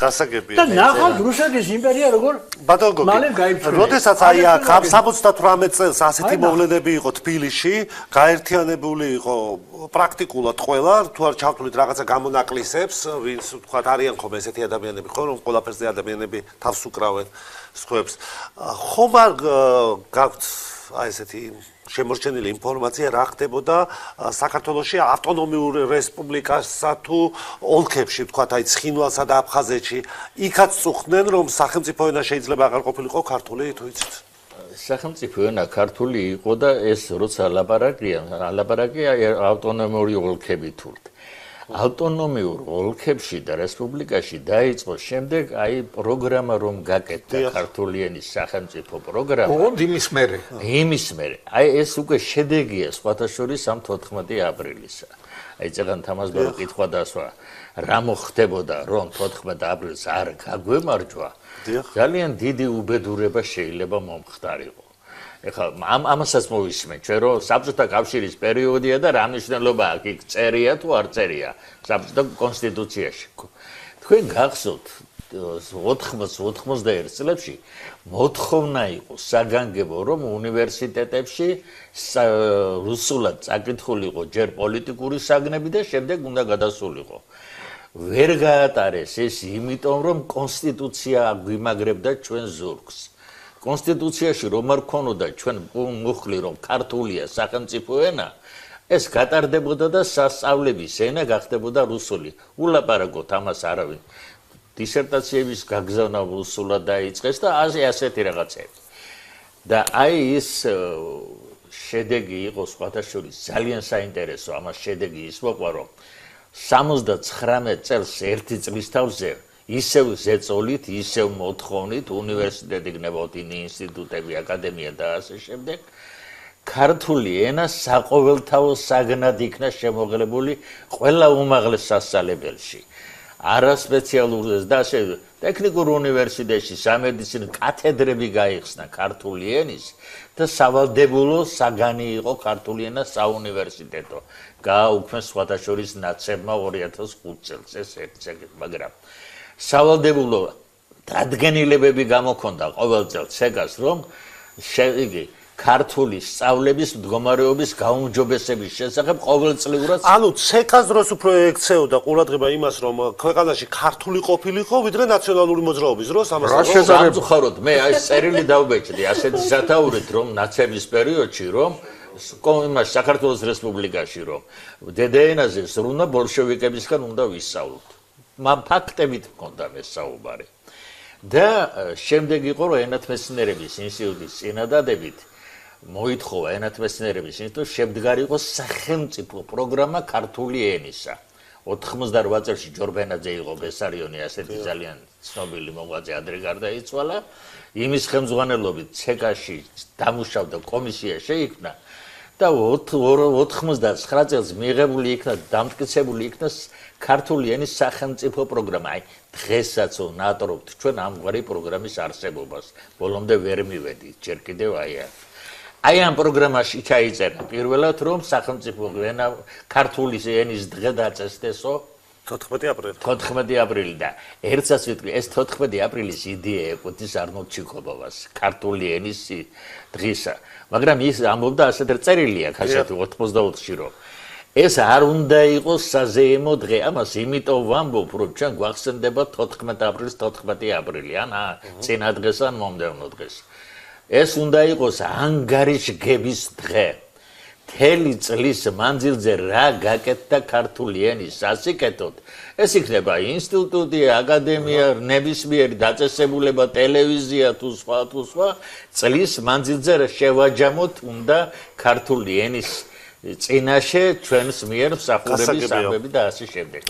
გასაგებია. და ნახავთ რუსეთის იმპერია როგორ მალე გაიფრთხილა. როდესაც აი აქ 78 წელს ასეთი მოვლენები იყო თბილისში, გაერთიანებული იყო პრაქტიკულად ყველა, თუ არ ჩავთვლით რაღაცა გამონაკლისებს, ვინც თქვათ არიან ხომ ესეთი ადამიანები, ხო რომ ყველაფერზე ადამიანები თავს უკრავენ სხვებს. ხომ არ გაქვთ აი ესეთი შემორჩენილი ინფორმაცია რა ხდებოდა საქართველოში ავტონომიურ რესპუბლიკასა თუ ოლქებში, თქვათ აი ცხინვალსა და აფხაზეთში, იქაც წუხდნენ რომ სახელმწიფო ენა შეიძლება აღარ ყოფილიყო ქართული, თუ იცით? სახელმწიფო ენა ქართული იყო და ეს როცა ლაპარაკია ავტონომიური ოლქები თურთ. ავტონომიურ ოლქებში და რესპუბლიკაში დაიწყო შემდეგ აი პროგრამა რომ გაკეთდა ქართული ენის სახელმწიფო პროგრამა. ოღონდ იმის მერე. აი ეს უკვე შედეგია სხვათა შორის ამ 14 აპრილისა. აი წეგან თამასბარო კითხვა დასვა რა მოხდებოდა რომ 14 აპრილს არ გაგვემარჯვა. ძალიან დიდი უბედურება შეიძლება მომხდარიყო. ეხლა ამასაც მოვისმენ ჩვენ რომ საბჭოთა კავშირის პერიოდია და რა მნიშვნელობა აქვს იქ წერია თუ არ წერია საბჭოთა კონსტიტუციაში. თქვენ გახსოვთ 80-91 წლებში მოთხოვნა იყო საგანგებო რომ უნივერსიტეტებში რუსულად წაკითხული იყო ჯერ პოლიტიკური საგნები და შემდეგ უნდა გადასულიყო. ვერ გაატარეს ეს იმიტომ რომ კონსტიტუცია გვიმაგრებდა ჩვენ ზურგს. კონსტიტუციაში რომ არ ქონოდა ჩვენ მუხლი რომ ქართულია სახელმწიფო ენა, ეს გატარდებოდა და სასწავლების ენა გახდებოდა რუსული. ულაპარაკოთ ამას არავინ. დისერტაციების გაგზავნა რუსულად დაიწყეს და ასეთი რაღაცები. და აი ის შედეგი იყო სხვათა შორის ძალიან საინტერესო, ამას შედეგი ის მოყვა რომ 79 წელს ერთი წლის თავზე ისევ ზეწოლით, ისევ მოთხოვნით, უნივერსიტეტი გნებოდი, ინსტიტუტები, აკადემია და ასე შემდეგ. ქართული ენა საყოველთაო საგნად იქნა შემოღლებული ყველა უმაღლეს სასწავლებელში. არა სპეციალურზე და ასე ტექნიკურ უნივერსიტეტში სამედიცინო კათედრები გაიხსნა ქართული ენის და სავალდებულო საგანი იყო ქართული ენა საუნივერსიტეტო. გააუქმეს სხვათა შორის ნაცებმა 2005 წელს ეს ერთ მაგრამ სავალდებულო დადგენილებები გამოქონდა ყოველ წელს ცეგას რომ იგი ქართული სწავლების მდგომარეობის გაუმჯობესების შესახებ ყოველწლიურად ანუ ცეკას დროს უფრო ექცეოდა ყურადღება იმას რომ ქვეყანაში ქართული ყოფილიყო ვიდრე ნაციონალური მოძრაობის დროს ამას სამწუხაროდ მე აი წერილი დავბეჭდი ასეთი სათაურით რომ ნაცების პერიოდში რომ იმას საქართველოს რესპუბლიკაში რომ დედაენაზე ზრუნვა ბოლშევიკებისგან უნდა ვისწავლოთ. მან ფაქტებით მქონდა ეს საუბარი. და შემდეგ იყო რომ ენათმეცნიერების ინსტიტუტის წინადადებით მოითხოვა ენათმეცნიერების ინსტიტუტს შემდგარიყო სახელმწიფო პროგრამა ქართული ენისა. 98 წელს ჯორბენაძე იყო ბესარიონი ასეთი ძალიან ცნობილი მოღვაწე ადრე გარდაიცვალა. იმის ხელმძღვანელობით ცეკაში დამუშავდა კომისია შეიქმნა და 99 წელს მიღებული იქნა დამტკიცებული იქნა ქართული ენის სახელმწიფო პროგრამა. აი დღესაც ვნატრობთ ჩვენ ამგვარი პროგრამის არსებობას. ბოლომდე ვერ მივედით ჯერ კიდევ აი ამ პროგრამაში ჩაიწერა პირველად რომ სახელმწიფო ენა ქართული ენის დღე დაწესდესო 14 აპრილი და ერთსაც ვიტყვი ეს 14 აპრილის იდეა ეკუთვნის არნოლდ ჩიქობოვას ქართული ენის დღისა. მაგრამ ის ამბობდა ასეთ წერილი აქვს ასეთი 84-ში რომ ეს არ უნდა იყოს საზეიმო დღე. ამას იმიტომ ვამბობ რომ ჩვენ გვახსენდება 14 აპრილის 14 აპრილი ან წინა დღეს ან მომდევნო დღეს. ეს უნდა იყოს ანგარიშგების დღე. მთელი წლის მანძილზე რა გაკეთდა ქართული ენის სასიკეთოდ ეს იქნება ინსტიტუტი, აკადემია, ნებისმიერი დაწესებულება, ტელევიზია თუ სხვა წლის მანძილზე შევაჯამოთ უნდა ქართული ენის წინაშე ჩვენს მიერ მსახურების ამბები და ასე შემდეგ.